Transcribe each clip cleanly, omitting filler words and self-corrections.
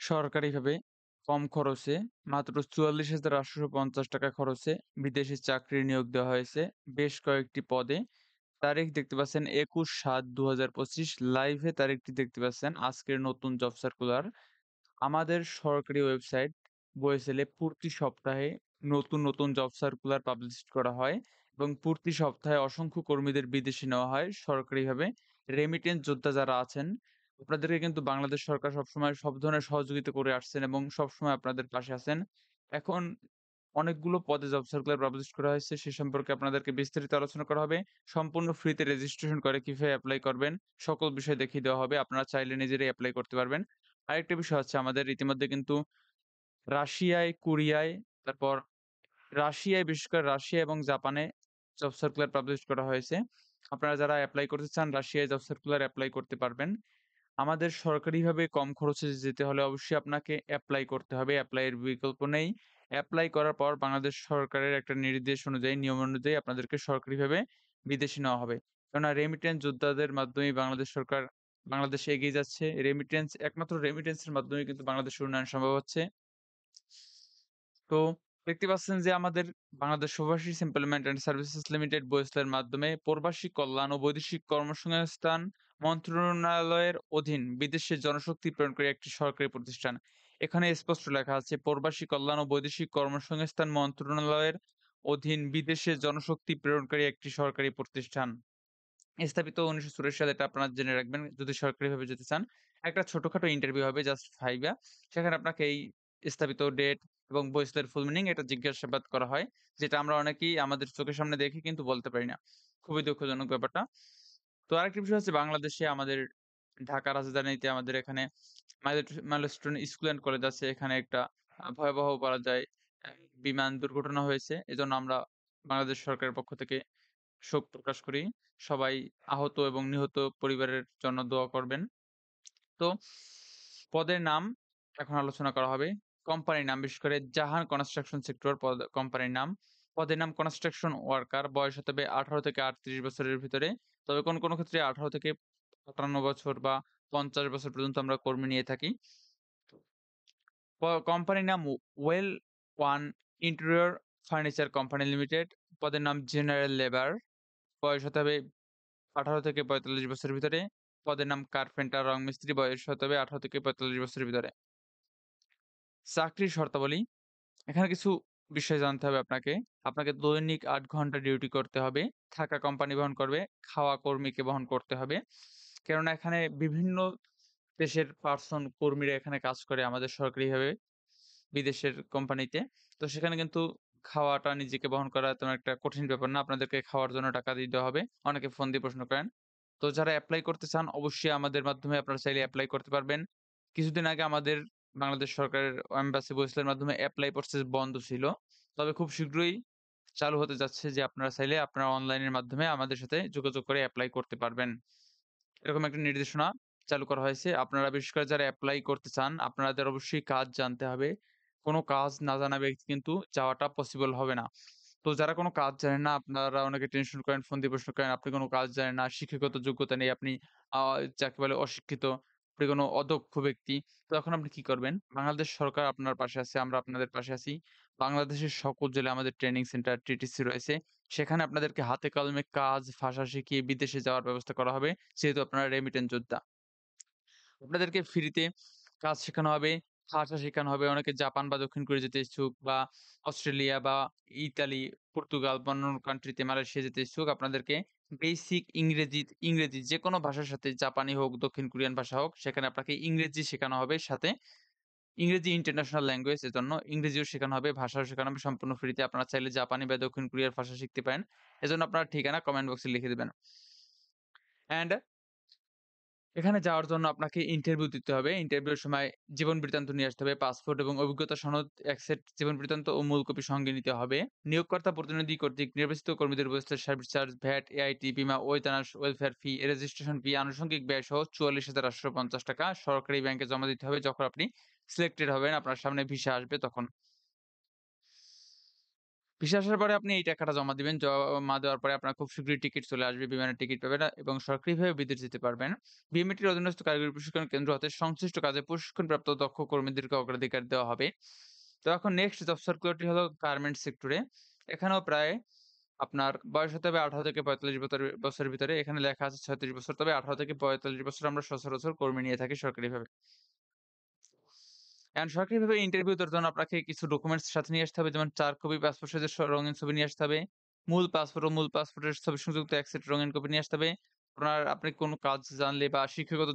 সরকারিভাবে কম খরচে মাত্র ৳৪৪,৮৫০ খরচে বিদেশি চাকরির নিয়োগ দেওয়া হয়েছে বেশ কয়েকটি পদে। তারিখ দেখতে পাচ্ছেন ২১/৭/২০২৫ লাইভে তারিখটি দেখতে পাচ্ছেন। আজকের নতুন জব সার্কুলার। আমাদের সরকারি ওয়েবসাইট বয়েসেলে প্রতি সপ্তাহে নতুন জব সার্কুলার পাবলিশ করা হয় এবং প্রতি সপ্তাহে অসংখ্য কর্মীদের বিদেশে নেওয়া হয় সরকারিভাবে। রেমিটেন্স যোদ্ধা যারা আছেন, আপনাদেরকে কিন্তু বাংলাদেশ সরকার সবসময় সব ধরনের সহযোগিতা করে আসছেন এবং সবসময় আপনাদের পাশে আছেন। এখন অনেকগুলো পদে জব সার্কুলার পাবলিশ করা হয়েছে। সে সম্পর্কে আপনাদেরকে বিস্তারিত আলোচনা করা হবে। সম্পূর্ণ ফ্রিতে রেজিস্ট্রেশন করে কিভাবে এপ্লাই করবেন, সকল বিষয় দেখিয়ে দেওয়া হবে। আপনারা চাইলে নিজেরাই এপ্লাই করতে পারবেন। আরেকটা বিষয় হচ্ছে আমাদের ইতিমধ্যে কিন্তু রাশিয়ায়, কোরিয়ায়, তারপর রাশিয়ায় বিশেষ করে রাশিয়া এবং জাপানে জব সার্কুলার পাবলিশ করা হয়েছে। আপনারা যারা এপ্লাই করতে চান রাশিয়ায় জব সার্কুলার এপ্লাই করতে পারবেন। আমাদের সরকারিভাবে কম খরচে যেতে হলে অবশ্যই আপনাকে এপ্লাই করতে হবে। এপ্লাই এর বিকল্প নেই। এপ্লাই করার পর বাংলাদেশ সরকারের একটা নির্দেশ অনুযায়ী, নিয়ম অনুযায়ী আপনাদেরকে সরকারিভাবে বিদেশে নেওয়া হবে। কেননা রেমিটেন্স যোদ্ধাদের মাধ্যমেই বাংলাদেশ সরকার বাংলাদেশে এগিয়ে যাচ্ছে। একমাত্র রেমিটেন্সের মাধ্যমেই কিন্তু বাংলাদেশের উন্নয়ন সম্ভব হচ্ছে। তো দেখতে পাচ্ছেন যে আমাদের Bangladesh overseas employment and services limited বয়েসেলের মাধ্যমে প্রবাসী কল্যাণ ও বৈদেশিক কর্মসংস্থান মন্ত্রণালয়ের অধীন বিদেশে জনশক্তি প্রেরণকারী একটি সরকারি প্রতিষ্ঠান। এখানে স্পষ্ট লেখা আছে প্রবাসী কল্যাণ ও বৈদেশিক কর্মসংস্থান মন্ত্রণালয়ের অধীন বিদেশে জনশক্তি প্রেরণকারী একটি সরকারি প্রতিষ্ঠান। স্থাপিত ১৯৮৪ সালে এটা আপনারা জেনে রাখবেন যদি সরকারিভাবে যেতে চান। একটা ছোটখাটো ইন্টারভিউ হবে জাস্ট ভাইবা। সেখানে আপনাকে এই স্থাপিত ডেট এবং বইসেলের ফুল মিনিং এটা জিজ্ঞাসাবাদ করা হয়। যেটা আমরা অনেকেই আমাদের চোখের সামনে দেখে কিন্তু বলতে পারি না। খুবই দুঃখজনক ব্যাপারটা। তো আরেকটা বিষয় হচ্ছে বাংলাদেশে আমাদের ঢাকা রাজধানীতে আমাদের এখানে মাইলস্টোন স্কুল অ্যান্ড কলেজ আছে। এখানে একটা ভয়াবহ বলা যায় অ্যা বিমান দুর্ঘটনা হয়েছে। এজন্য আমরা বাংলাদেশ সরকারের পক্ষ থেকে শোক প্রকাশ করি। সবাই আহত এবং নিহত পরিবারের জন্য দোয়া করবেন। তো পদের নাম এখন আলোচনা করা হবে। কোম্পানির নাম বিশেষ করে জাহান কনস্ট্রাকশন সেক্টর কোম্পানির নাম। পদের নাম কনস্ট্রাকশন ওয়ার্কার। বয়স হতে হবে ১৮ থেকে ৩৮ বছরের ভিতরে। তবে কোন ক্ষেত্রে ১৮ থেকে ৫৮ বছর বা ৫০ বছর পর্যন্ত আমরা কর্মী নিয়ে থাকি। কোম্পানির নাম well one interior furniture company limited. পদের নাম জেনারেল লেবার। বয়স হতে হবে ১৮ থেকে ৪৫ বছরের ভিতরে। পদের নাম কার্পেন্টার রং মিস্ত্রি। বয়স হতে হবে ১৮ থেকে ৪৫ বছরের ভিতরে। চাকরির শর্তাবলী। এখানে কিছু বিষয় জানতে হবে আপনাকে। আপনাকে দৈনিক ৮ ঘন্টা ডিউটি করতে হবে। থাকা কোম্পানি বহন করবে, খাওয়া কর্মীকে বহন করতে হবে। কেননা এখানে বিভিন্ন দেশের কর্মীরা এখানে কাজ করে আমাদের সরকারিভাবে বিদেশের কোম্পানিতে। তো সেখানে কিন্তু খাওয়াটা নিজেকে বহন করা তেমন একটা কঠিন ব্যাপার না। আপনাদেরকে খাওয়ার জন্য টাকা দিতে হবে। অনেকে ফোন দিয়ে প্রশ্ন করেন। তো যারা এপ্লাই করতে চান অবশ্যই আমাদের মাধ্যমে আপনারা চাইলে এপ্লাই করতে পারবেন। কিছুদিন আগে আমাদের বাংলাদেশ সরকারের এমবাসি বৈসেলের মাধ্যমে এপ্লাই প্রসেস বন্ধ ছিল। তবে খুব শীঘ্রই চালু হতে যাচ্ছে যে আপনারা চাইলে আপনারা অনলাইনের মাধ্যমে আমাদের সাথে যোগাযোগ করে এপ্লাই করতে পারবেন। এরকম একটা নির্দেশনা চালু করা হয়েছে। আপনারা বিশেষ করে যারা এপ্লাই করতে চান, আপনাদের অবশ্যই কাজ জানতে হবে। কোন কাজ না জানা ব্যক্তি কিন্তু যাওয়াটা পসিবল হবে না। তো যারা কোন কাজ জানেন না, আপনারা অনেকে টেনশন করেন, ফোন দিয়ে প্রশ্ন করেন, আপনি কোন কাজ জানেন না, শিক্ষাগত যোগ্যতা নেই, আপনি আ যাকে বলে অশিক্ষিত, আপনি কোন অদক্ষ ব্যক্তি। তখন আপনি কি করবেন? বাংলাদেশ সরকার আপনার পাশে আছে, আমরা আপনাদের পাশে আছি। বাংলাদেশের সকল জেলায় আমাদের ট্রেনিং সেন্টার টিটিসি রয়েছে। সেখানে আপনাদেরকে হাতে কলমে কাজ, ভাষা শিখিয়ে বিদেশে যাওয়ার ব্যবস্থা করা হবে। যেহেতু আপনারা রেমিটেন্স যোদ্ধা। আপনাদেরকে ফ্রিতে কাজ শেখানো হবে, ভাষা শেখানো হবে। অনেকে জাপান বা দক্ষিণ কোরিয়া যেতে ইচ্ছুক বা অস্ট্রেলিয়া বা ইতালি, পর্তুগাল বা অন্যান্য কান্ট্রিতে মালয়েশিয়া যেতে ইচ্ছুক। আপনাদেরকে বেসিক ইংরেজি যেকোনো ভাষার সাথে জাপানি হোক, দক্ষিণ কোরিয়ান ভাষা হোক, সেখানে আপনাকে ইংরেজি শেখানো হবে। সাথে ইংরেজি ইন্টারন্যাশনাল ল্যাঙ্গুয়েজ এজন্য ইংরেজিও শেখানো হবে, ভাষাও শেখানো হবে সম্পূর্ণ ফ্রিতে। আপনারা চাইলে জাপানি বা দক্ষিণ কোরিয়ার ভাষা শিখতে পারেন। এজন্য আপনার ঠিকানা কমেন্ট বক্সে লিখে দিবেন। অ্যান্ড এখানে যাওয়ার জন্য আপনাকে ইন্টারভিউ দিতে হবে। ইন্টারভিউর সময় জীবন বৃত্তান্ত নিয়ে আসতে হবে। পাসপোর্ট এবং অভিজ্ঞতা সনদ, ১ সেট জীবন বৃত্তান্ত ও মূল কপি সঙ্গে নিতে হবে। নিয়োগকর্তা প্রতিনিধি কর্তৃক নির্বাচিত কর্মীদের উপস্থিত সার্ভিস চার্জ, ভ্যাট, এআইটি, বীমা, ওয়েলফেয়ার ফি, রেজিস্ট্রেশন ফি, আনুষঙ্গিক ব্যয় সহ ৳৪৪,৮৫০ সরকারি ব্যাংকে জমা দিতে হবে যখন আপনি সিলেক্টেড হবেন, আপনার সামনে ভিসা আসবে তখন। ভিসা আসার পরে আপনি এই টাকাটা জমা দিবেন। জমা দেওয়ার পরে আপনার খুব শীঘ্রই টিকিট চলে আসবে। বিমানের টিকিট পাবেন এবং সরকারিভাবে বিদেশ যেতে পারবেন। বিএমইটির অধীনস্থ কারিগরি প্রশিক্ষণ কেন্দ্র হতে সংশ্লিষ্ট কাজে প্রশিক্ষণপ্রাপ্ত দক্ষ কর্মীদেরকে অগ্রাধিকার দেওয়া হবে। তো এখন নেক্সট জব সার্কুলারটি হলো গার্মেন্টস সেক্টরে। এখানেও প্রায় আপনার বয়স হতে হবে ১৮ থেকে ৪৫ বছরের ভিতরে। এখানে লেখা আছে ৩৬ বছর। তবে ১৮ থেকে ৪৫ বছর আমরা সচরাচর কর্মী নিয়ে থাকি সরকারিভাবে। এখন সরকারিভাবে ইন্টারভিউ দেওয়ার জন্য আপনাকে কিছু ডকুমেন্টস সাথে নিয়ে আসতে হবে। যেমন ৪ কপি পাসপোর্ট সাইজের রঙিন ছবি নিয়ে আসতে হবে। মূল পাসপোর্ট ও মূল পাসপোর্টের ছবি সংযুক্ত ১ সেট রঙিন কপি নিয়ে আসতে হবে। আপনি কোন কাজ জানলে বা শিক্ষাগত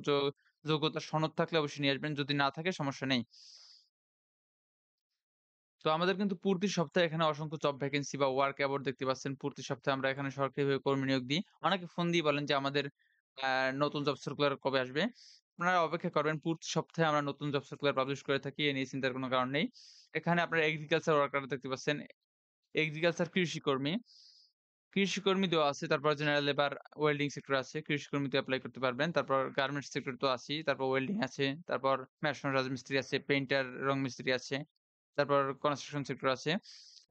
যোগ্যতার সনদ থাকলে অবশ্যই নিয়ে আসবেন। যদি না থাকে সমস্যা নেই। তো আমাদের কিন্তু প্রতি সপ্তাহে এখানে অসংখ্য জব ভ্যাকেন্সি বা ওয়ার্ক অ্যাওয়ার্ড দেখতে পাচ্ছেন। প্রতি সপ্তাহে আমরা এখানে সরকারিভাবে কর্মী নিয়োগ দিই। অনেকে ফোন দিয়ে বলেন যে আমাদের আ নতুন জব সার্কুলার কবে আসবে? আপনারা অপেক্ষা করবেন। প্রতি সপ্তাহে আমরা নতুন জব সার্কুলার পাবলিশ করে থাকি। এ নিয়ে চিন্তার কোন কারণ নেই। এখানে আপনারা এগ্রিকালচার ওয়ার্কার দেখতে পাচ্ছেন। এগ্রিকালচার কৃষিকর্মী, কৃষিকর্মী দেওয়া আছে। তারপর জেনারেল লেবার, ওয়েল্ডিং সেক্টর আছে। কৃষিকর্মীতে এপ্লাই করতে পারবেন। তারপর গার্মেন্টস সেক্টর তো আছেই। তারপর ওয়েল্ডিং আছে। তারপর মেশন রাজমিস্ত্রি আছে, পেইন্টার, রং মিস্ত্রি আছে। তারপর কনস্ট্রাকশন সেক্টর আছে।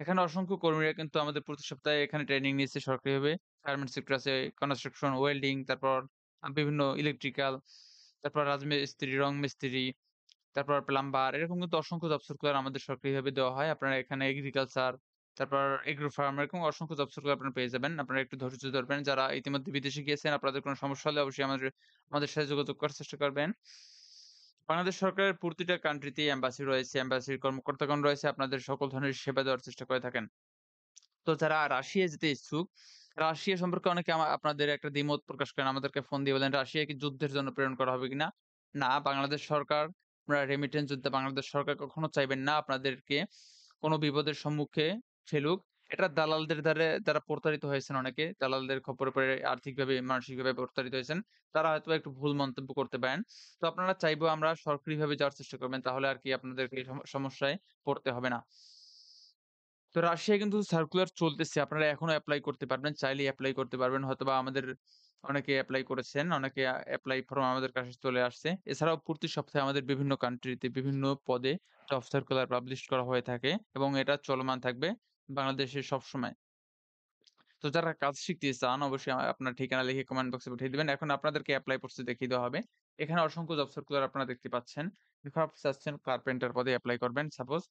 এখানে অসংখ্য কর্মীরা কিন্তু আমাদের প্রতি সপ্তাহে এখানে ট্রেনিং নিচ্ছে সরকারিভাবে। গার্মেন্টস সেক্টর আছে, কনস্ট্রাকশন, ওয়েল্ডিং, তারপর বিভিন্ন ইলেকট্রিক্যাল, তারপর রাজমিস্ত্রি, রং মিস্ত্রি, তারপর প্লাম্বার এরকম কিন্তু অসংখ্য জব সার্কুলার আমাদের সরকারিভাবে দেওয়া হয়। আপনারা এখানে এগ্রিকালচার, তারপর এগ্রো ফার্ম এরকম অসংখ্য জব সার্কুলার আপনারা পেয়ে যাবেন। আপনারা একটু ধৈর্য ধরবেন। যারা ইতিমধ্যে বিদেশে গিয়েছেন আপনাদের কোনো সমস্যা হলে অবশ্যই আমাদের সাথে যোগাযোগ করার চেষ্টা করবেন। বাংলাদেশ সরকারের প্রতিটা কান্ট্রিতেই এম্বাসি রয়েছে। এম্বাসির কর্মকর্তাগণ রয়েছে আপনাদের সকল ধরনের সেবা দেওয়ার চেষ্টা করে থাকেন। তো যারা রাশিয়ায় যেতে ইচ্ছুক, রাশিয়া সম্পর্কে অনেকে আপনাদের একটা দ্বিমত প্রকাশ করেন। আমাদেরকে ফোন দিয়ে বলেন, "রাশিয়া কি যুদ্ধের জন্য প্রেরণ করা হবে কিনা?" না, বাংলাদেশ সরকার রেমিটেন্স যুদ্ধে বাংলাদেশ সরকার কখনো চাইবেন না আপনাদেরকে কোন বিপদের সম্মুখে ফেলুক। এটা দালালদের দ্বারা প্রতারিত হয়েছেন অনেকে। দালালদের খপ্পরে পড়ে আর্থিকভাবে, মানসিকভাবে প্রতারিত হয়েছেন। তারা হয়তোবা একটু ভুল মন্তব্য করতে পারেন। তো আপনারা চাইবো আমরা সরকারিভাবে যাওয়ার চেষ্টা করবেন। তাহলে আরকি আপনাদেরকে এই সমস্যায় পড়তে হবে না। তো রাশিয়ায় কিন্তু সার্কুলার চলতেছে। আপনারা এখনো এপ্লাই করতে পারবেন। চাইলেই এপ্লাই করতে পারবেন। হয়তোবা আমাদের অনেকে এপ্লাই করেছেন। অনেকে এপ্লাই ফর্ম আমাদের কাছে চলে আসছে। এছাড়াও প্রতি সপ্তাহে আমাদের বিভিন্ন কান্ট্রিতে বিভিন্ন পদে জব সার্কুলার পাবলিশ করা হয়ে থাকে এবং এটা চলমান থাকবে বাংলাদেশে সবসময়। তো যারা কাজ শিখতে চান অবশ্যই আপনার ঠিকানা লিখে কমেন্ট বক্সে পাঠিয়ে দিবেন। এখন আপনাদেরকে এপ্লাই প্রসেস দেখিয়ে দেওয়া হবে। এখানে অসংখ্য জব সার্কুলার আপনারা দেখতে পাচ্ছেন। আপনি চাচ্ছেন কার্পেন্টার পদে এপ্লাই করবেন সাপোজ।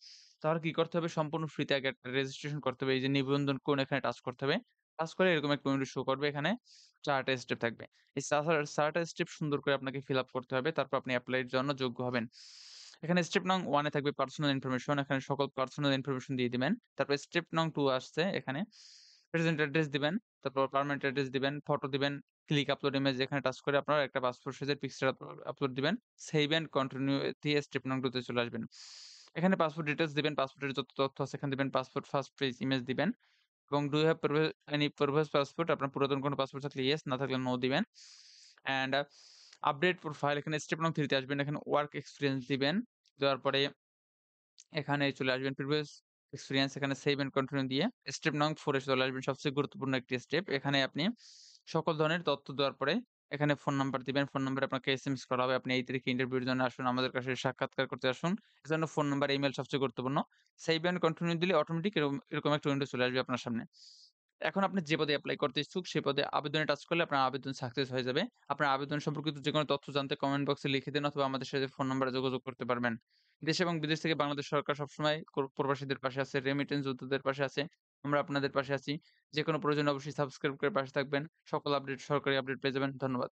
তাহলে কি করতে হবে? সম্পূর্ণ ফ্রিতে আগে একটা রেজিস্ট্রেশন করতে হবে। এই যে নিবন্ধন কোন এখানে টাচ করতে হবে। টাচ করে এরকম একটা উইন্ডো শো করবে। এখানে ৪ টা স্টেপ থাকবে। এই ৪ টা স্টেপ সুন্দর করে আপনাকে ফিল আপ করতে হবে। তারপর আপনি এপ্লাই এর জন্য যোগ্য হবেন। এখানে স্টেপ নং 1 এ থাকবে পার্সোনাল ইনফরমেশন। এখানে সকল পার্সোনাল ইনফরমেশন দিয়ে দিবেন। তারপর স্টেপ নং 2 আসছে এখানে প্রেজেন্ট অ্যাড্রেস দিবেন, তারপর পার্মানেন্ট অ্যাড্রেস দিবেন, ফটো দিবেন, ক্লিক আপলোড ইমেজ এখানে টাচ করে আপনারা একটা পাসপোর্ট সাইজের পিকচার আপলোড দিবেন। সেভ অ্যান্ড কন্টিনিউ দিয়ে স্টেপ নং 2 তে চলে আসবেন। এখানে পাসপোর্ট ডিটেইলস দিবেন, পাসপোর্টের যত তথ্য আছে এখানে দিবেন, পাসপোর্ট ফার্স্ট পেজ ইমেজ দিবেন এবং do you have any previous passport আপনার পুরাতন কোনো পাসপোর্ট থাকলে ইয়েস, না থাকলে নো দিবেন। অ্যান্ড আপডেট প্রোফাইল এখানে স্টেপ নং 3 তে আসবেন। এখানে ওয়ার্ক এক্সপেরিয়েন্স দিবেন। দেওয়ার পরে এখানে চলে আসবেন প্রিভিয়াস এক্সপেরিয়েন্স এখানে সেভ এন্ড কন্টিনিউ দিয়ে স্টেপ নং 4 এ চলে আসবেন। সবচেয়ে গুরুত্বপূর্ণ একটি স্টেপ। এখানে আপনি সকল ধরনের তথ্য দেওয়ার পরে এখানে ফোন নাম্বার দিবেন। ফোন নাম্বারে আপনাকে এসএমএস করা হবে। আপনি এই তারিখে ইন্টারভিউর জন্য আসুন। আমাদের কাছে সাক্ষাৎকার করতে আসুন। এজন্য ফোন নাম্বার, ইমেইল সবচেয়ে গুরুত্বপূর্ণ। সেভ এন্ড কন্টিনিউ দিলে অটোমেটিক এরকম একটা উইন্ডো চলে আসবে আপনার সামনে। এখন আপনি যে পদে এপ্লাই করতে ইচ্ছুক, সে পদে আবেদনে টাচ করলে আপনার আবেদন সাকসেস হয়ে যাবে। আপনার আবেদন সম্পর্কিত যেকোনো তথ্য জানতে কমেন্ট বক্সে লিখে দিন অথবা আমাদের সাথে ফোন নাম্বারে যোগাযোগ করতে পারবেন। দেশ এবং বিদেশ থেকে বাংলাদেশ সরকার সবসময় প্রবাসীদের পাশে আছে, রেমিটেন্স যোদ্ধাদের পাশে আছে। আমরা আপনাদের পাশে আছি। যেকোনো প্রয়োজনে অবশ্যই সাবস্ক্রাইব করে পাশে থাকবেন। সকল আপডেট সরকারি আপডেট পেয়ে যাবেন। ধন্যবাদ।